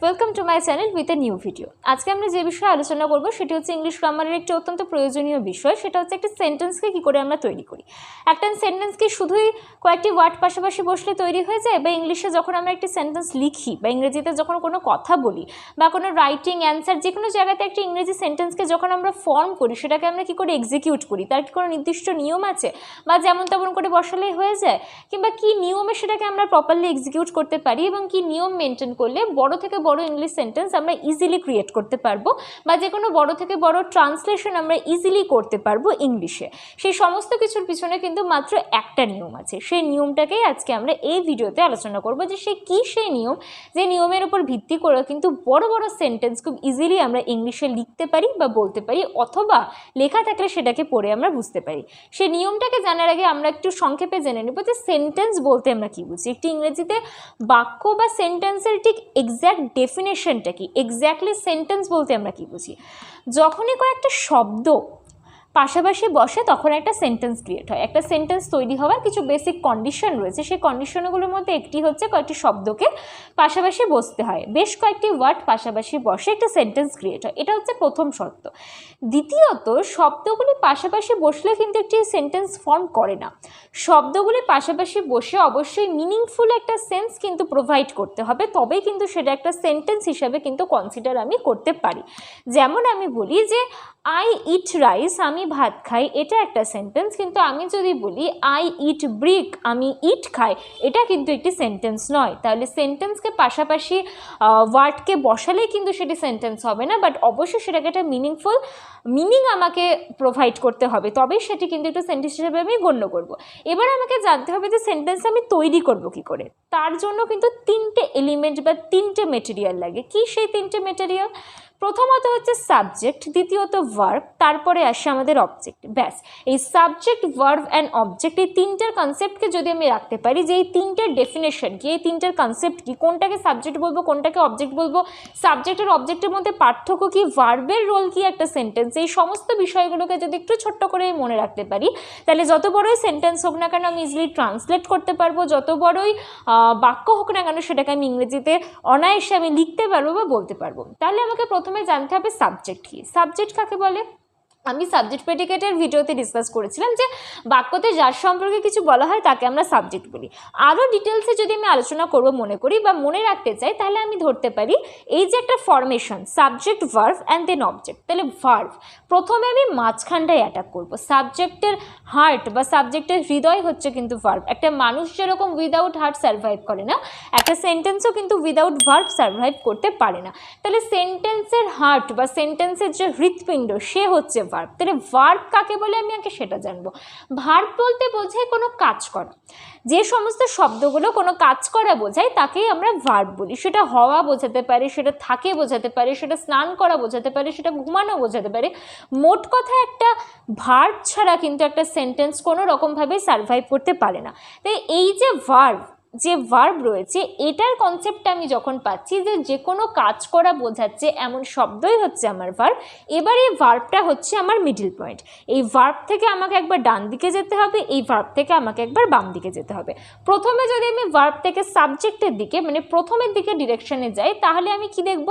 Welcome to my channel with a new video. আজকে আমরা যে বিষয়ে আলোচনা করব সেটি হচ্ছে ইংলিশ গ্রামারের একটি অত্যন্ত প্রয়োজনীয় বিষয়। সেটা হচ্ছে একটা সেন্টেন্সকে কী করে আমরা তৈরি করি। একটা সেন্টেন্স কি শুধুই কয়েকটি ওয়ার্ড পাশাপাশি বসলে তৈরি হয়ে যায়, বা ইংলিশে যখন আমরা একটি সেন্টেন্স লিখি বা ইংরেজিতে যখন কোনো কথা বলি বা কোনো রাইটিং অ্যান্সার যে কোনো জায়গাতে একটি ইংরেজি সেন্টেন্সকে যখন আমরা ফর্ম করি সেটাকে আমরা কী করে এক্সিকিউট করি, তার কি কোনো নির্দিষ্ট নিয়ম আছে, বা যেমন তেমন করে বসালেই হয়ে যায়, কিংবা কী নিয়মে সেটাকে আমরা প্রপারলি এক্সিকিউট করতে পারি এবং কী নিয়ম মেনটেন করলে বড় থেকে বড় ইংলিশ সেন্টেন্স আমরা ইজিলি ক্রিয়েট করতে পারবো, বা যে কোনো বড় থেকে বড় ট্রান্সলেশন আমরা ইজিলি করতে পারবো ইংলিশে। সেই সমস্ত কিছুর পিছনে কিন্তু মাত্র একটা নিয়ম আছে। সেই নিয়মটাকেই আজকে আমরা এই ভিডিওতে আলোচনা করব যে সেই নিয়ম, যে নিয়মের উপর ভিত্তি করে কিন্তু বড় বড় সেন্টেন্স খুব ইজিলি আমরা ইংলিশে লিখতে পারি বা বলতে পারি, অথবা লেখা থাকলে সেটাকে পড়ে আমরা বুঝতে পারি। সেই নিয়মটাকে জানার আগে আমরা একটু সংক্ষেপে জেনে নেব যে সেন্টেন্স বলতে আমরা কী বুঝি। একটি ইংরেজিতে বাক্য বা সেন্টেন্সের ঠিক এক্স্যাক্ট ডেফিনেশনটা কি, এক্স্যাক্টলি সেন্টেন্স বলতে আমরা কী বুঝি। যখনই কয়েকটা শব্দ পাশাপাশি বসে তখন একটা সেন্টেন্স ক্রিয়েট হয়। একটা সেন্টেন্স তৈরি হওয়ার কিছু বেসিক কন্ডিশন রয়েছে। সেই কন্ডিশনগুলোর মধ্যে একটি হচ্ছে কয়েকটি শব্দকে পাশাপাশি বসতে হয়, বেশ কয়েকটি ওয়ার্ড পাশাপাশি বসে একটা সেন্টেন্স ক্রিয়েট হয়। এটা হচ্ছে প্রথম শর্ত। দ্বিতীয়ত, শব্দগুলি পাশাপাশি বসলে কিন্তু একটি সেন্টেন্স ফর্ম করে না। শব্দগুলি পাশাপাশি বসে অবশ্যই মিনিংফুল একটা সেন্স কিন্তু প্রোভাইড করতে হবে, তবেই কিন্তু সেটা একটা সেন্টেন্স হিসাবে কিন্তু কনসিডার আমি করতে পারি। যেমন আমি বলি যে আই ইট রাইস, আমি ভাত খাই, এটা একটা সেন্টেন্স। কিন্তু আমি যদি বলি আই ইট ব্রিক, আমি ইট খাই, এটা কিন্তু একটি সেন্টেন্স নয়। তাহলে সেন্টেন্সকে পাশাপাশি ওয়ার্ডকে বসালেই কিন্তু সেটি সেন্টেন্স হবে না, বাট অবশ্যই সেটাকে একটা মিনিংফুল মিনিং আমাকে প্রোভাইড করতে হবে, তবেই সেটি কিন্তু একটা সেন্টেন্স হিসেবে আমি গণ্য করব। এবার আমাকে জানতে হবে যে সেন্টেন্স আমি তৈরি করব কী করে। তার জন্য কিন্তু তিনটে এলিমেন্ট বা তিনটে মেটেরিয়াল লাগে। কি সেই তিনটে মেটেরিয়াল? প্রথমত হচ্ছে সাবজেক্ট, দ্বিতীয়ত ভার্ব, তারপরে আসে আমাদের অবজেক্ট। ব্যাস, এই সাবজেক্ট, ভার্ব অ্যান্ড অবজেক্ট, এই তিনটার কনসেপ্টকে যদি আমি রাখতে পারি, যে এই তিনটার ডেফিনেশন কি, এই তিনটার কনসেপ্ট কি, কোনটাকে সাবজেক্ট বলবো কোনটাকে অবজেক্ট বলবো, সাবজেক্ট আর অবজেক্টের মধ্যে পার্থক্য কি, ভার্বের রোল কি একটা সেন্টেন্স, এই সমস্ত বিষয়গুলোকে যদি একটু ছোট্ট করে মনে রাখতে পারি, তাহলে যত বড়ই সেন্টেন্স হোক না কেন আমি ইজিলি ট্রান্সলেট করতে পারবো, যত বড়ই বাক্য হোক না কেন সেটাকে আমি ইংরেজিতে অনায়াসে আমি লিখতে পারবো বা বলতে পারবো। তাহলে আমাকে প্রথমে জানতে হবে সাবজেক্ট কি। সাবজেক্ট কাকে বলে? আমি সাবজেক্ট প্রেডিকেটের ভিডিওতে ডিসকাস করেছিলাম যে বাক্যতে যার সম্পর্কে কিছু বলা হয় তাকে আমরা সাবজেক্ট বলি। আরও ডিটেলসে যদি আমি আলোচনা করব মনে করি বা মনে রাখতে চাই, তাহলে আমি ধরতে পারি এই যে একটা formation subject, verb and then object. তাহলে ভার্ব প্রথমে আমি মাঝখানটায় অ্যাটাক করব। সাবজেক্টের হার্ট বা সাবজেক্টের হৃদয় হচ্ছে কিন্তু ভার্ব। একটা মানুষ যেরকম উইদাউট হার্ট সার্ভাইভ করে না, একটা সেন্টেন্সও কিন্তু উইদাউট ভার্ব সার্ভাইভ করতে পারে না। তাহলে সেন্টেন্সের হার্ট বা সেন্টেন্সের যে হৃৎপিণ্ড সে হচ্ছে ভার্ব। তাহলে ভার্ব কাকে বলে আমি আগে সেটা জানবো। ভার্ব বলতে বোঝায় কোনো কাজ করা। যে সমস্ত শব্দগুলো কোনো কাজ করা বোঝায় তাকেই আমরা ভার্ব বলি। সেটা হওয়া বোঝাতে পারে, সেটা থাকে বোঝাতে পারে, সেটা স্নান করা বোঝাতে পারে, সেটা ঘুমানো বোঝাতে পারে। মোট কথা একটা ভার্ব ছাড়া কিন্তু একটা সেন্টেন্স কোনো রকমভাবে সার্ভাইভ করতে পারে না। তাই এই যে ভার্ব রয়েছে এটার কনসেপ্টটা আমি যখন পাচ্ছি যে কোনো কাজ করা বোঝাচ্ছে এমন শব্দই হচ্ছে আমার ভার্ব। এবার এই ভার্বটা হচ্ছে আমার মিডল পয়েন্ট। এই ভার্ব থেকে আমাকে একবার ডান দিকে যেতে হবে, এই ভার্ব থেকে আমাকে একবার বাম দিকে যেতে হবে। প্রথমে যদি আমি ভার্ব থেকে সাবজেক্টের দিকে মানে প্রথমের দিকে ডিরেকশনে যাই, তাহলে আমি কি দেখব?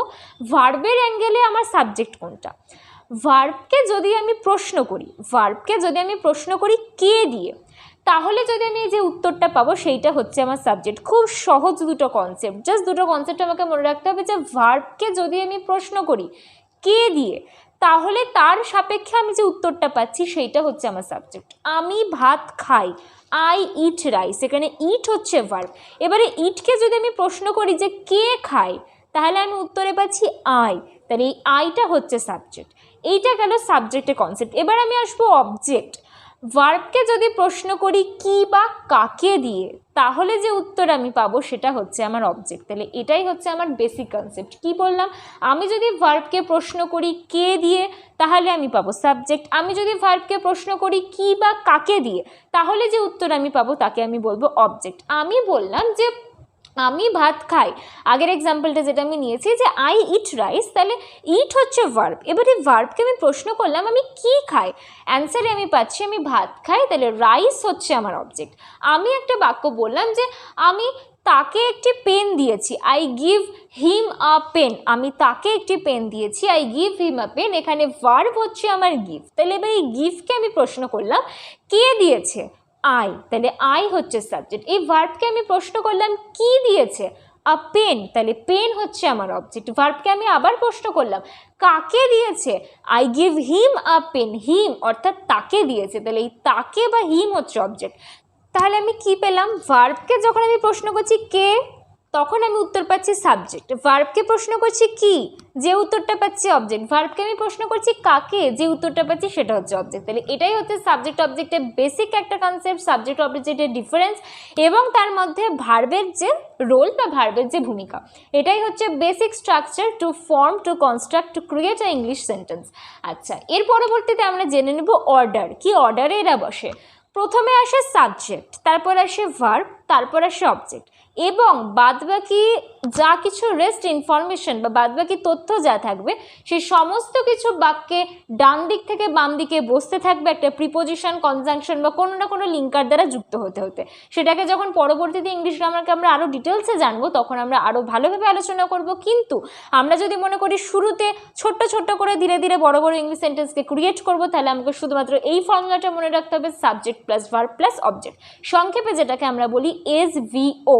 ভার্বের অ্যাঙ্গেলে আমার সাবজেক্ট কোনটা। ভার্বকে যদি আমি প্রশ্ন করি কে দিয়ে, তাহলে যদি আমি যে উত্তরটা পাবো সেইটা হচ্ছে আমার সাবজেক্ট। খুব সহজ দুটো কনসেপ্ট, জাস্ট দুটো কনসেপ্ট আমাকে মনে রাখতে হবে যে ভার্বকে যদি আমি প্রশ্ন করি কে দিয়ে, তাহলে তার সাপেক্ষে আমি যে উত্তরটা পাচ্ছি সেইটা হচ্ছে আমার সাবজেক্ট। আমি ভাত খাই, আই ইট রাইস, এখানে ইট হচ্ছে ভার্ব। এবারে ইটকে যদি আমি প্রশ্ন করি যে কে খায়, তাহলে আমি উত্তরে পাচ্ছি আই, তাহলে এই আইটা হচ্ছে সাবজেক্ট। এইটা গেল সাবজেক্টের কনসেপ্ট। এবার আমি আসবো অবজেক্ট। ভার্বকে যদি প্রশ্ন করি কি বা কাকে দিয়ে, তাহলে যে উত্তর আমি পাবো সেটা হচ্ছে আমার অবজেক্ট। তাহলে এটাই হচ্ছে আমার বেসিক কনসেপ্ট। কি বললাম? আমি যদি ভার্বকে প্রশ্ন করি কে দিয়ে, তাহলে আমি পাবো সাবজেক্ট। আমি যদি ভার্বকে প্রশ্ন করি কি বা কাকে দিয়ে, তাহলে যে উত্তর আমি পাবো তাকে আমি বলবো অবজেক্ট। আমি বললাম যে আমি ভাত খাই, আগের এক্সাম্পলটা যেটা আমি নিয়েছি যে আই ইট রাইস, তাহলে ইট হচ্ছে ভার্ব। এবারে ভার্বকে আমি প্রশ্ন করলাম আমি কি খাই, অ্যান্সারে আমি পাচ্ছি আমি ভাত খাই, তাহলে রাইস হচ্ছে আমার অবজেক্ট। আমি একটা বাক্য বললাম যে আমি তাকে একটি পেন দিয়েছি, I give him a pen, আমি তাকে একটি পেন দিয়েছি, I give him a pen, এখানে ভার্ব হচ্ছে আমার গিভ। তাহলে এবার এই গিভকে আমি প্রশ্ন করলাম কে দিয়েছে, আই, তাহলে আই হচ্ছে সাবজেক্ট। এই ভার্বকে আমি প্রশ্ন করলাম কি দিয়েছে, আ পেন, তাহলে পেন হচ্ছে আমার অবজেক্ট। ভার্বকে আমি আবার প্রশ্ন করলাম কাকে দিয়েছে, I give him a pen, him অর্থাৎ তাকে দিয়েছে, তাহলে এই তাকে বা হিম হচ্ছে অবজেক্ট। তাহলে আমি কি পেলাম, ভার্বকে যখন আমি প্রশ্ন করছি কে, তখন আমি উত্তর পাচ্ছি সাবজেক্ট। ভার্বকে প্রশ্ন করছি কি, যে উত্তরটা পাচ্ছি অবজেক্ট। ভার্বকে আমি প্রশ্ন করছি কাকে, যে উত্তরটা পাচ্ছি সেটা হচ্ছে অবজেক্ট। তাহলে এটাই হচ্ছে সাবজেক্ট অবজেক্টের বেসিক একটা কনসেপ্ট, সাবজেক্ট অবজেক্টের ডিফারেন্স এবং তার মধ্যে ভার্বের যে রোল বা ভার্বের যে ভূমিকা, এটাই হচ্ছে basic structure to form, to construct, to create a English sentence. আচ্ছা, এর পরবর্তীতে আমরা জেনে নেব অর্ডার, কি অর্ডারে এরা বসে। প্রথমে আসে সাবজেক্ট, তারপর আসে ভার্ব, তারপর আসে অবজেক্ট, এবং বাদবাকি যা কিছু রেস্ট ইনফরমেশন বা বাদবাকি তথ্য যা থাকবে সেই সমস্ত কিছু বাক্যে ডান দিক থেকে বাম দিকে বসতে থাকবে একটা প্রিপোজিশন, কনজাংশন বা কোনো না কোনো লিঙ্কার দ্বারা যুক্ত হতে হতে। সেটাকে যখন পরবর্তীতে ইংলিশ গ্রামারকে আমরা আরও ডিটেলসে জানবো তখন আমরা আরও ভালোভাবে আলোচনা করব। কিন্তু আমরা যদি মনে করি শুরুতে ছোট্ট ছোট্ট করে ধীরে ধীরে বড় বড় ইংলিশ সেন্টেন্সকে ক্রিয়েট করব, তাহলে আমাকে শুধুমাত্র এই ফর্মুলাটা মনে রাখতে হবে, subject plus verb plus object, সংক্ষেপে যেটাকে আমরা বলি SVO,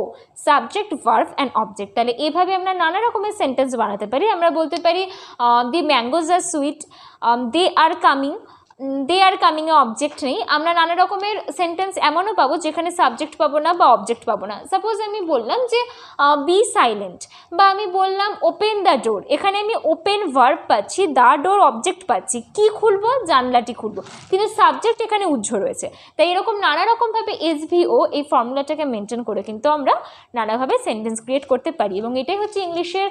subject verb and object. তাহলে এভাবে আমরা নানা রকমের সেন্টেন্স বানাতে পারি। আমরা বলতে পারি the mangoes are sweet, they are coming, they are কামিংয়ে অবজেক্ট নেই। আমরা নানা রকমের সেন্টেন্স এমনও পাবো যেখানে সাবজেক্ট পাবো না বা অবজেক্ট পাবো না। সাপোজ আমি বললাম যে বি সাইলেন্ট, বা আমি বললাম ওপেন দ্য ডোর, এখানে আমি ওপেন ভার্ব পাচ্ছি, দ্য ডোর অবজেক্ট পাচ্ছি, কি খুলবো, জানলাটি খুলবো, কিন্তু সাবজেক্ট এখানে উজ্জ্ব রয়েছে। তাই এরকম নানা রকমভাবে SVO এই ফর্মুলাটাকে মেনটেন করে কিন্তু আমরা নানাভাবে সেন্টেন্স ক্রিয়েট করতে পারি, এবং এটাই হচ্ছে ইংলিশের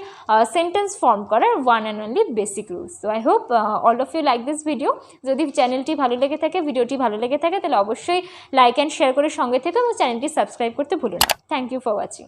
সেন্টেন্স ফর্ম করার one and only basic rules. So I hope all of you like this video. যদি চ্যানেলটি ভালো লেগে থাকে, ভিডিওটি ভালো লেগে থাকে, তাহলে অবশ্যই লাইক অ্যান্ড শেয়ার করে সঙ্গে থেকে এবং চ্যানেলটি সাবস্ক্রাইব করতে ভুলুন না। Thank you for watching.